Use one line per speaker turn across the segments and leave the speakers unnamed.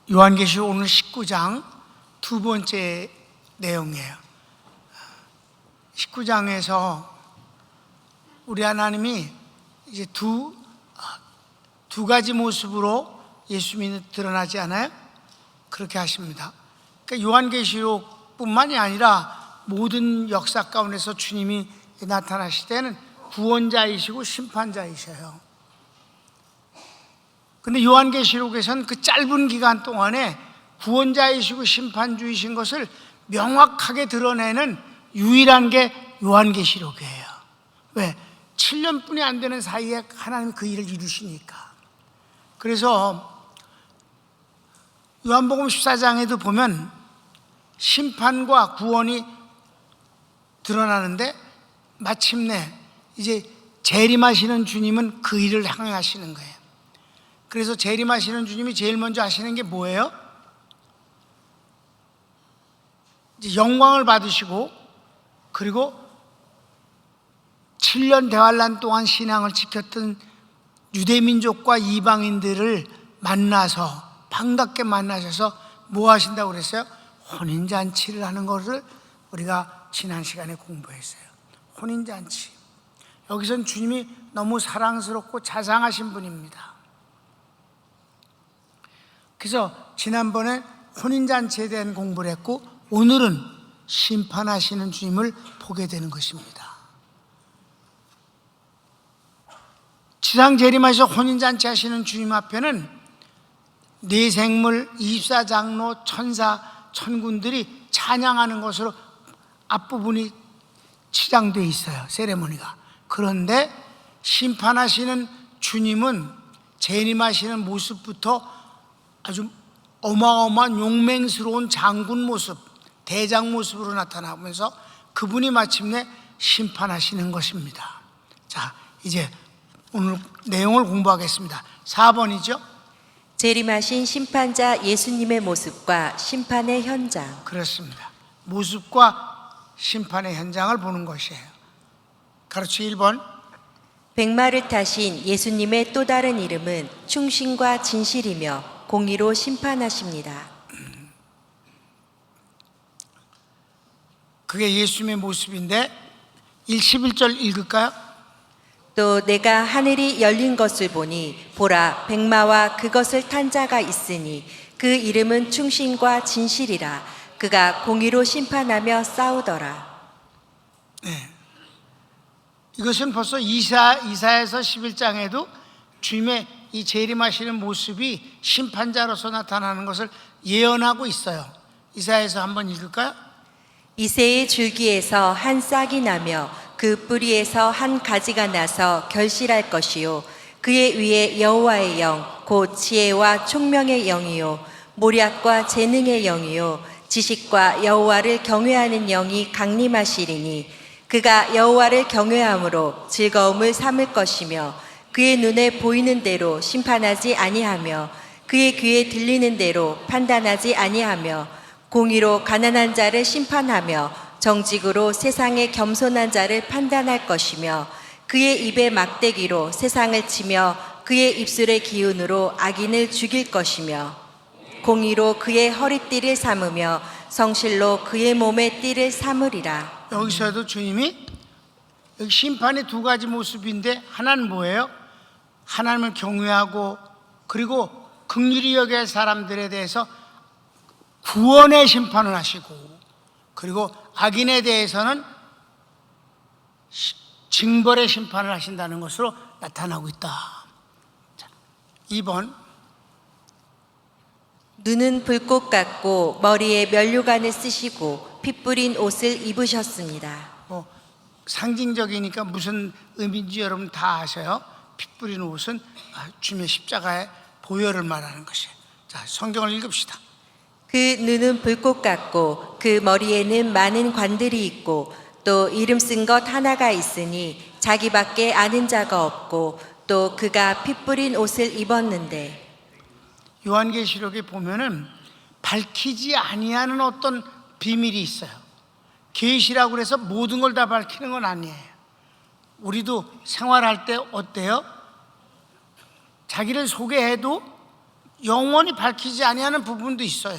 요한계시록 오늘 19장 두 번째 내용이에요. 19장에서 우리 하나님이 이제 두 가지 모습으로 예수님이 드러나지 않아요? 그렇게 하십니다. 그러니까 요한계시록뿐만이 아니라 모든 역사 가운데서 주님이 나타나실 때는 구원자이시고 심판자이셔요. 근데 요한계시록에서는 그 짧은 기간 동안에 구원자이시고 심판주이신 것을 명확하게 드러내는 유일한 게 요한계시록이에요. 왜? 7년뿐이 안 되는 사이에 하나님이 그 일을 이루시니까. 그래서 요한복음 14장에도 보면 심판과 구원이 드러나는데 마침내 이제 재림하시는 주님은 그 일을 향하시는 거예요. 그래서 재림하시는 주님이 제일 먼저 하시는 게 뭐예요? 이제 영광을 받으시고, 그리고 7년 대환란 동안 신앙을 지켰던 유대민족과 이방인들을 만나서 반갑게 만나셔서 뭐 하신다고 그랬어요? 혼인잔치를 하는 것을 우리가 지난 시간에 공부했어요. 혼인잔치. 여기선 주님이 너무 사랑스럽고 자상하신 분입니다. 그래서 지난번에 혼인잔치에 대한 공부를 했고, 오늘은 심판하시는 주님을 보게 되는 것입니다. 지상 재림하셔 혼인잔치 하시는 주님 앞에는 네 생물, 24장로, 천사, 천군들이 찬양하는 것으로 앞부분이 치장되어 있어요, 세레모니가. 그런데 심판하시는 주님은 재림하시는 모습부터 아주 어마어마한 용맹스러운 장군 모습, 대장 모습으로 나타나면서 그분이 마침내 심판하시는 것입니다. 자, 이제 오늘 내용을 공부하겠습니다. 4번이죠.
재림하신 심판자 예수님의 모습과 심판의 현장.
그렇습니다. 모습과 심판의 현장을 보는 것이에요. 가르치 1번.
백마를 타신 예수님의 또 다른 이름은 충신과 진실이며 공의로 심판하십니다.
그게 예수님의 모습인데 11절 읽을까요?
또 내가 하늘이 열린 것을 보니 보라 백마와 그것을 탄 자가 있으니 그 이름은 충신과 진실이라. 그가 공의로 심판하며 싸우더라.
네. 이것은 벌써 이사야서 11장에도 주님의 이 재림하시는 모습이 심판자로서 나타나는 것을 예언하고 있어요. 이사야서 한번 읽을까요?
이새의 줄기에서 한 싹이 나며 그 뿌리에서 한 가지가 나서 결실할 것이요 그의 위에 여호와의 영 곧 지혜와 총명의 영이요 모략과 재능의 영이요 지식과 여호와를 경외하는 영이 강림하시리니 그가 여호와를 경외함으로 즐거움을 삼을 것이며 그의 눈에 보이는 대로 심판하지 아니하며 그의 귀에 들리는 대로 판단하지 아니하며 공의로 가난한 자를 심판하며 정직으로 세상의 겸손한 자를 판단할 것이며 그의 입의 막대기로 세상을 치며 그의 입술의 기운으로 악인을 죽일 것이며 공의로 그의 허리띠를 삼으며 성실로 그의 몸의 띠를 삼으리라.
여기서도 주님이 여기 심판의 두 가지 모습인데 하나는 뭐예요? 하나님을 경외하고 그리고 긍휼히 여길 할 사람들에 대해서 구원의 심판을 하시고, 그리고 악인에 대해서는 징벌의 심판을 하신다는 것으로 나타나고 있다. 자, 2번.
눈은 불꽃 같고 머리에 면류관을 쓰시고 피 뿌린 옷을 입으셨습니다.
상징적이니까 무슨 의미인지 여러분 다 아셔요. 피 뿌린 옷은 주님의 십자가의 보혈을 말하는 것이에요. 자, 성경을 읽읍시다.
그 눈은 불꽃 같고 그 머리에는 많은 관들이 있고 또 이름 쓴 것 하나가 있으니 자기밖에 아는 자가 없고 또 그가 피 뿌린 옷을 입었는데.
요한계시록에 보면은 밝히지 아니하는 어떤 비밀이 있어요. 계시라고 해서 모든 걸 다 밝히는 건 아니에요. 우리도 생활할 때 어때요? 자기를 소개해도 영원히 밝히지 아니하는 부분도 있어요.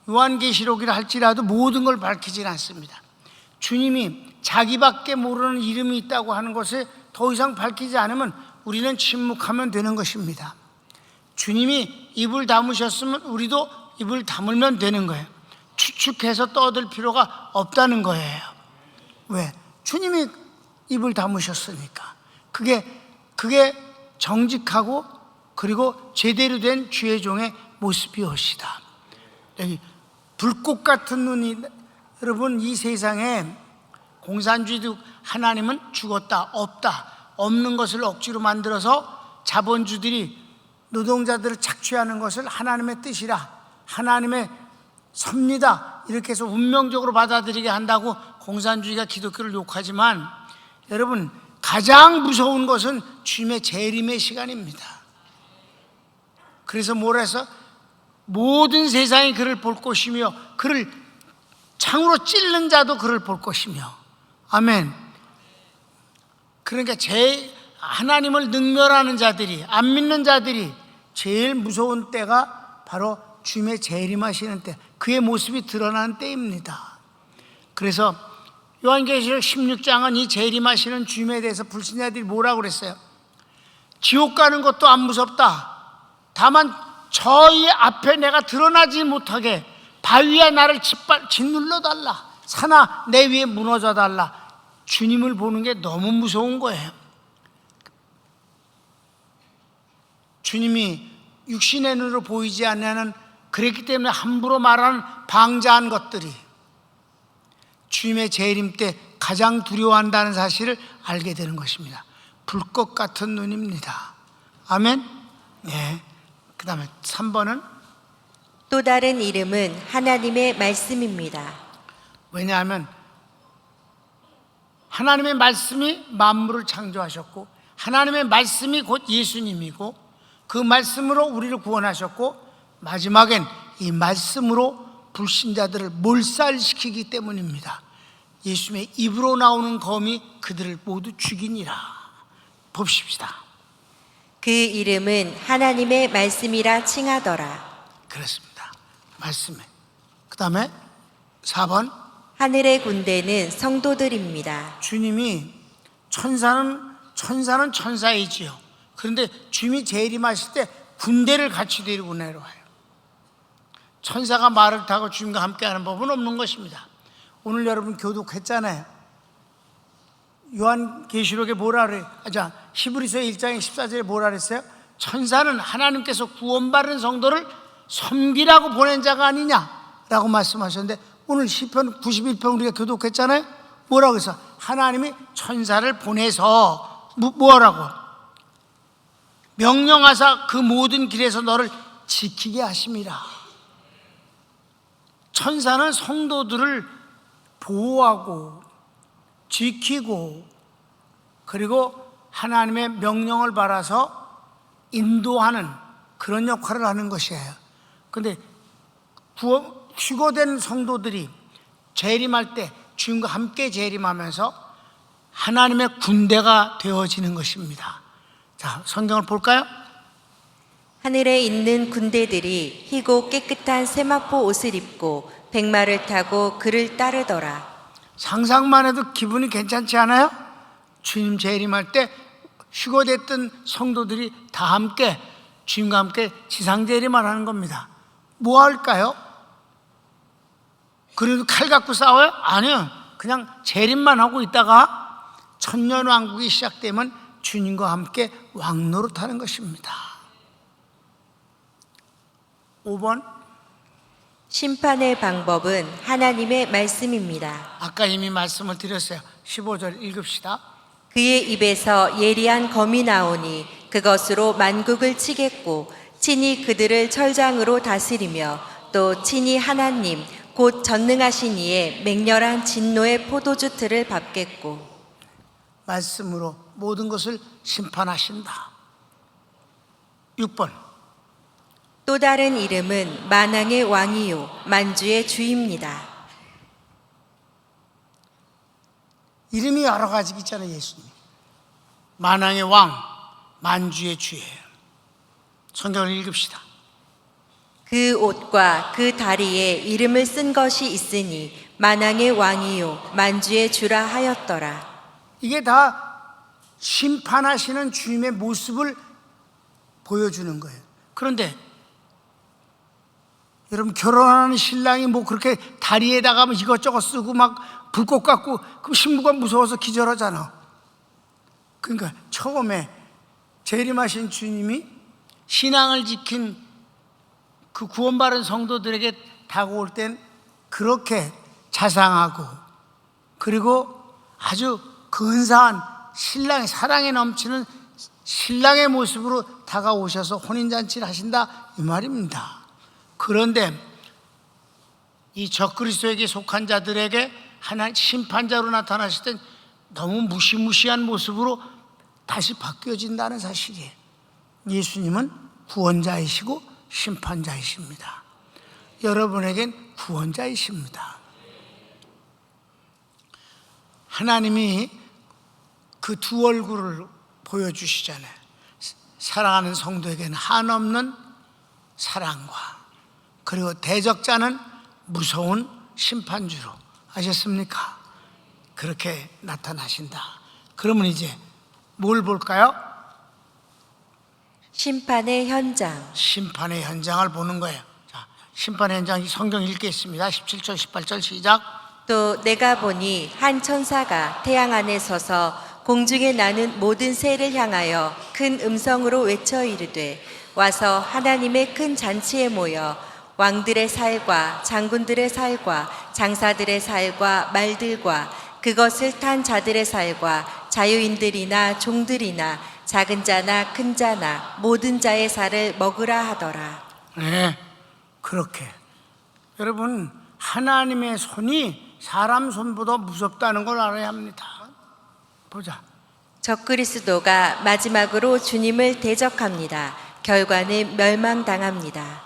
요한계시록이라 할지라도 모든 걸 밝히진 않습니다. 주님이 자기밖에 모르는 이름이 있다고 하는 것을 더 이상 밝히지 않으면 우리는 침묵하면 되는 것입니다. 주님이 입을 다무셨으면 우리도 입을 다물면 되는 거예요. 추측해서 떠들 필요가 없다는 거예요. 왜? 주님이 입을 다무셨으니까. 그게 정직하고 그리고 제대로 된 주의 종의 모습이옵시다. 여기 불꽃 같은 눈이, 여러분, 이 세상에 공산주의도 하나님은 죽었다, 없다, 없는 것을 억지로 만들어서 자본주들이 노동자들을 착취하는 것을 하나님의 뜻이라, 하나님의 섭니다, 이렇게 해서 운명적으로 받아들이게 한다고 공산주의가 기독교를 욕하지만, 여러분, 가장 무서운 것은 주님의 재림의 시간입니다. 그래서 뭐라 해서 모든 세상이 그를 볼 것이며 그를 창으로 찔른 자도 그를 볼 것이며, 아멘. 그러니까 하나님을 능멸하는 자들이, 안 믿는 자들이 제일 무서운 때가 바로 주님의 재림하시는 때, 그의 모습이 드러나는 때입니다. 그래서 요한계시록 16장은 이 재림하시는 주님에 대해서 불신자들이 뭐라고 그랬어요? 지옥 가는 것도 안 무섭다. 다만 저희 앞에 내가 드러나지 못하게 바위에 나를 짓눌러 달라, 산아 내 위에 무너져 달라. 주님을 보는 게 너무 무서운 거예요. 주님이 육신의 눈으로 보이지 않는, 그랬기 때문에 함부로 말하는 방자한 것들이 주님의 재림 때 가장 두려워한다는 사실을 알게 되는 것입니다. 불꽃 같은 눈입니다. 아멘. 네. 그 다음에 3번은
또 다른 이름은 하나님의 말씀입니다.
왜냐하면 하나님의 말씀이 만물을 창조하셨고, 하나님의 말씀이 곧 예수님이고, 그 말씀으로 우리를 구원하셨고, 마지막엔 이 말씀으로 불신자들을 몰살시키기 때문입니다. 예수님의 입으로 나오는 검이 그들을 모두 죽이니라. 봅시다.
그 이름은 하나님의 말씀이라 칭하더라.
그렇습니다. 말씀에. 그 다음에 4번,
하늘의 군대는 성도들입니다.
주님이 천사는 천사이지요. 그런데 주님이 재림하실 때 군대를 같이 데리고 내려와요. 천사가 말을 타고 주님과 함께하는 법은 없는 것입니다. 오늘 여러분 교독했잖아요. 요한계시록에 뭐라 그래요? 히브리서 1장의 14절에 뭐라 그랬어요? 천사는 하나님께서 구원받은 성도를 섬기라고 보낸 자가 아니냐라고 말씀하셨는데, 오늘 시편 91편 우리가 교독했잖아요. 뭐라고 해서 하나님이 천사를 보내서 뭐라고? 명령하사 그 모든 길에서 너를 지키게 하심이라. 천사는 성도들을 보호하고 지키고, 그리고 하나님의 명령을 받아서 인도하는 그런 역할을 하는 것이에요. 그런데 휴거된 성도들이 재림할 때 주님과 함께 재림하면서 하나님의 군대가 되어지는 것입니다. 자, 성경을 볼까요?
하늘에 있는 군대들이 희고 깨끗한 세마포 옷을 입고 백마를 타고 그를 따르더라.
상상만 해도 기분이 괜찮지 않아요? 주님 재림할 때 휴거됐던 성도들이 다 함께 주님과 함께 지상 재림을 하는 겁니다. 뭐 할까요? 그래도 칼 갖고 싸워요? 아니요. 그냥 재림만 하고 있다가 천년왕국이 시작되면 주님과 함께 왕노릇하는 것입니다. 5번,
심판의 방법은 하나님의 말씀입니다.
아까 이미 말씀을 드렸어요. 15절 읽읍시다.
그의 입에서 예리한 검이 나오니 그것으로 만국을 치겠고, 친히 그들을 철장으로 다스리며 또 친히 하나님 곧 전능하신 이의 맹렬한 진노의 포도주 틀을 밟겠고.
말씀으로 모든 것을 심판하신다. 6번,
또 다른 이름은 만왕의 왕이요 만주의 주입니다.
이름이 여러 가지 있잖아요. 예수님 만왕의 왕, 만주의 주예요. 성경을 읽읍시다.
그 옷과 그 다리에 이름을 쓴 것이 있으니 만왕의 왕이요 만주의 주라 하였더라.
이게 다 심판하시는 주님의 모습을 보여주는 거예요. 그런데 여러분, 결혼하는 신랑이 뭐 그렇게 다리에다가 뭐 이것저것 쓰고 막 불꽃 갖고, 그럼 신부가 무서워서 기절하잖아. 그러니까 처음에 재림하신 주님이 신앙을 지킨 그 구원받은 성도들에게 다가올 땐 그렇게 자상하고, 그리고 아주 근사한 신랑의 사랑에 넘치는 신랑의 모습으로 다가오셔서 혼인잔치를 하신다 이 말입니다. 그런데 이 적그리스도에게 속한 자들에게 하나님 심판자로 나타나실 땐 너무 무시무시한 모습으로 다시 바뀌어진다는 사실이에요. 예수님은 구원자이시고 심판자이십니다. 여러분에겐 구원자이십니다. 하나님이 그 두 얼굴을 보여주시잖아요. 사랑하는 성도에게는 한없는 사랑과, 그리고 대적자는 무서운 심판주로, 아셨습니까? 그렇게 나타나신다. 그러면 이제 뭘 볼까요?
심판의 현장.
심판의 현장을 보는 거예요. 자, 심판의 현장, 성경 읽겠습니다. 17절 18절 시작.
또 내가 보니 한 천사가 태양 안에 서서 공중에 나는 모든 새를 향하여 큰 음성으로 외쳐 이르되 와서 하나님의 큰 잔치에 모여 왕들의 살과 장군들의 살과 장사들의 살과 말들과 그것을 탄 자들의 살과 자유인들이나 종들이나 작은 자나 큰 자나 모든 자의 살을 먹으라 하더라.
네, 그렇게. 여러분, 하나님의 손이 사람 손보다 무섭다는 걸 알아야 합니다. 보자.
적그리스도가 마지막으로 주님을 대적합니다. 결과는 멸망당합니다.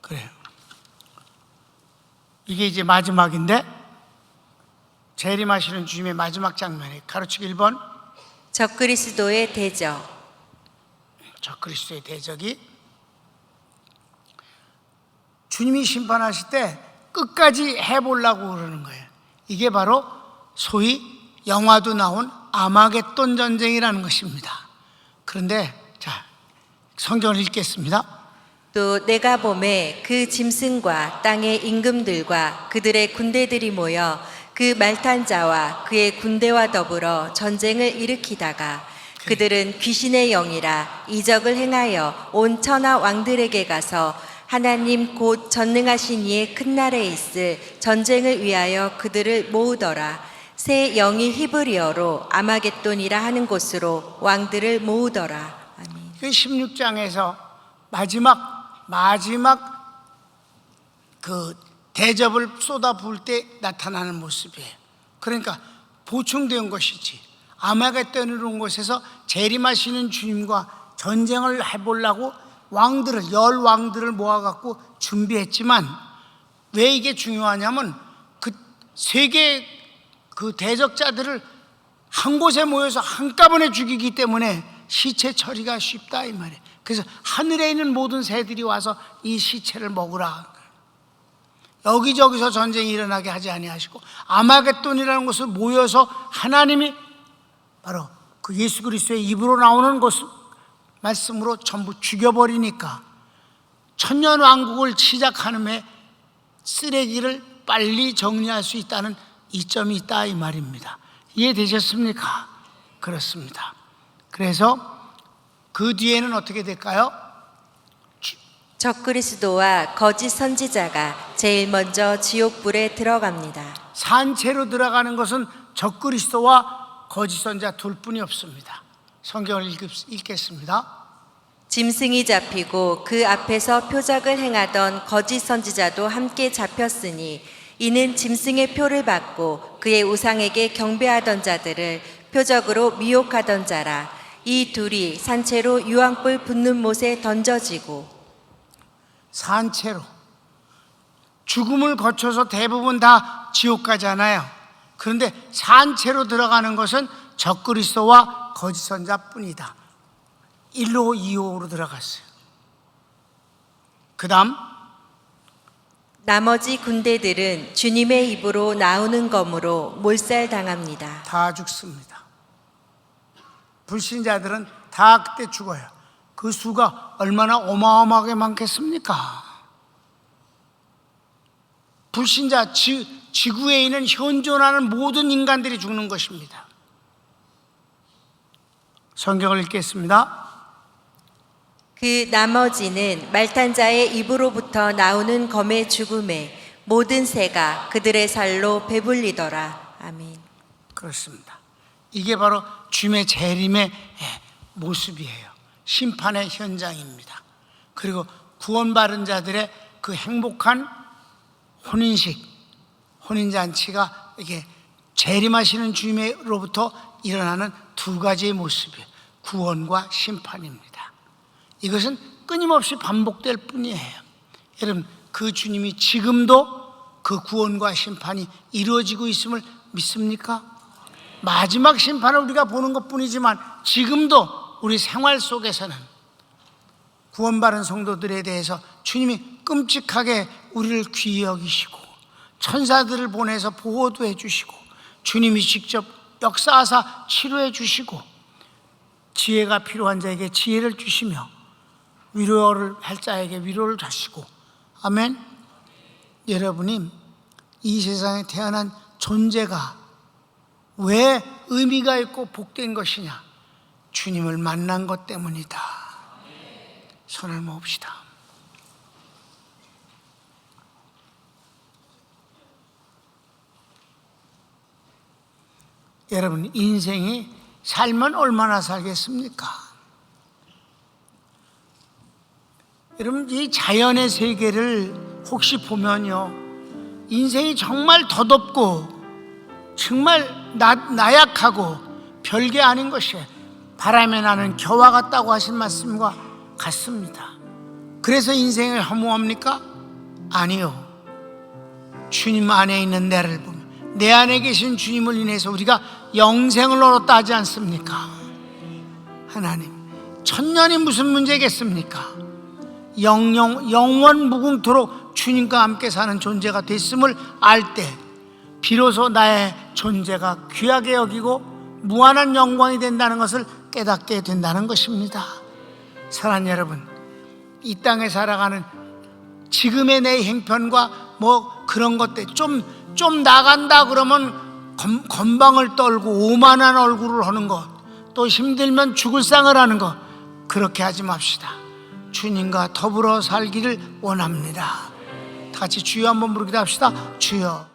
그래요. 이게 이제 마지막인데, 재림하시는 주님의 마지막 장면에 가르치기 1번,
적그리스도의 대적.
적그리스도의 대적이 주님이 심판하실 때 끝까지 해보려고 그러는 거예요. 이게 바로 소위 영화도 나온 아마겟돈 전쟁이라는 것입니다. 그런데 자, 성경을 읽겠습니다.
또 내가 봄에 그 짐승과 땅의 임금들과 그들의 군대들이 모여 그 말탄 자와 그의 군대와 더불어 전쟁을 일으키다가 그들은 귀신의 영이라 이적을 행하여 온 천하 왕들에게 가서 하나님 곧 전능하신 이의 큰 날에 있을 전쟁을 위하여 그들을 모으더라. 새 영이 히브리어로 아마겟돈이라 하는 곳으로 왕들을 모으더라. 아멘.
16장에서 마지막 그 대접을 쏟아 부을 때 나타나는 모습이에요. 그러니까 보충된 것이지. 아마겟돈으로 온 곳에서 재림하시는 주님과 전쟁을 해보려고 왕들을, 10왕들을 모아갖고 준비했지만, 왜 이게 중요하냐면 그 세계 그 대적자들을 한 곳에 모여서 한꺼번에 죽이기 때문에 시체 처리가 쉽다 이 말이에요. 그래서 하늘에 있는 모든 새들이 와서 이 시체를 먹으라. 여기저기서 전쟁이 일어나게 하지 아니하시고 아마겟돈이라는 곳을 모여서 하나님이 바로 그 예수 그리스도의 입으로 나오는 것을 말씀으로 전부 죽여버리니까 천년왕국을 시작하는 해 쓰레기를 빨리 정리할 수 있다는 이점이 있다 이 말입니다. 이해되셨습니까? 그렇습니다. 그래서 그 뒤에는 어떻게 될까요?
적그리스도와 거짓 선지자가 제일 먼저 지옥불에 들어갑니다.
산채로 들어가는 것은 적그리스도와 거짓 선지자 둘뿐이 없습니다. 성경을 읽겠습니다.
짐승이 잡히고 그 앞에서 표적을 행하던 거짓 선지자도 함께 잡혔으니 이는 짐승의 표를 받고 그의 우상에게 경배하던 자들을 표적으로 미혹하던 자라. 이 둘이 산채로 유황불 붙는 못에 던져지고.
산채로 죽음을 거쳐서 대부분 다 지옥 가잖아요. 그런데 산채로 들어가는 것은 적그리스도와 거짓 선지자뿐이다. 1호, 2호로 들어갔어요. 그 다음
나머지 군대들은 주님의 입으로 나오는 검으로 몰살당합니다.
다 죽습니다. 불신자들은 다 그때 죽어요. 그 수가 얼마나 어마어마하게 많겠습니까? 불신자, 지구에 있는 현존하는 모든 인간들이 죽는 것입니다. 성경을 읽겠습니다.
그 나머지는 말탄 자의 입으로부터 나오는 검의 죽음에 모든 새가 그들의 살로 배불리더라. 아멘.
그렇습니다. 이게 바로 주님의 재림의 모습이에요. 심판의 현장입니다. 그리고 구원받은 자들의 그 행복한 혼인식, 혼인잔치가 이게 재림하시는 주님으로부터 일어나는 두 가지의 모습이에요. 구원과 심판입니다. 이것은 끊임없이 반복될 뿐이에요. 여러분, 그 주님이 지금도 그 구원과 심판이 이루어지고 있음을 믿습니까? 마지막 심판을 우리가 보는 것뿐이지만 지금도 우리 생활 속에서는 구원받은 성도들에 대해서 주님이 끔찍하게 우리를 귀히 여기시고 천사들을 보내서 보호도 해주시고 주님이 직접 역사하사 치료해 주시고 지혜가 필요한 자에게 지혜를 주시며 위로를 할 자에게 위로를 주시고, 아멘. 여러분이 이 세상에 태어난 존재가 왜 의미가 있고 복된 것이냐? 주님을 만난 것 때문이다. 손을 모읍시다. 여러분, 인생이 살면 얼마나 살겠습니까? 여러분, 이 자연의 세계를 혹시 보면요, 인생이 정말 더덥고 정말 나약하고 별게 아닌 것이에요. 바람에 나는 겨와 같다고 하신 말씀과 같습니다. 그래서 인생을 허무합니까? 아니요. 주님 안에 있는 나를 보면, 내 안에 계신 주님을 인해서 우리가 영생을 얻었다 하지 않습니까? 하나님, 천년이 무슨 문제겠습니까? 영원 무궁토록 주님과 함께 사는 존재가 됐음을 알 때 비로소 나의 존재가 귀하게 여기고 무한한 영광이 된다는 것을 깨닫게 된다는 것입니다. 사랑하는 여러분, 이 땅에 살아가는 지금의 내 형편과 뭐 그런 것들 좀 나간다 그러면 건방을 떨고 오만한 얼굴을 하는 것, 또 힘들면 죽을 상을 하는 것, 그렇게 하지 맙시다. 주님과 더불어 살기를 원합니다. 다 같이 주여 한번 부르기도 합시다. 주여.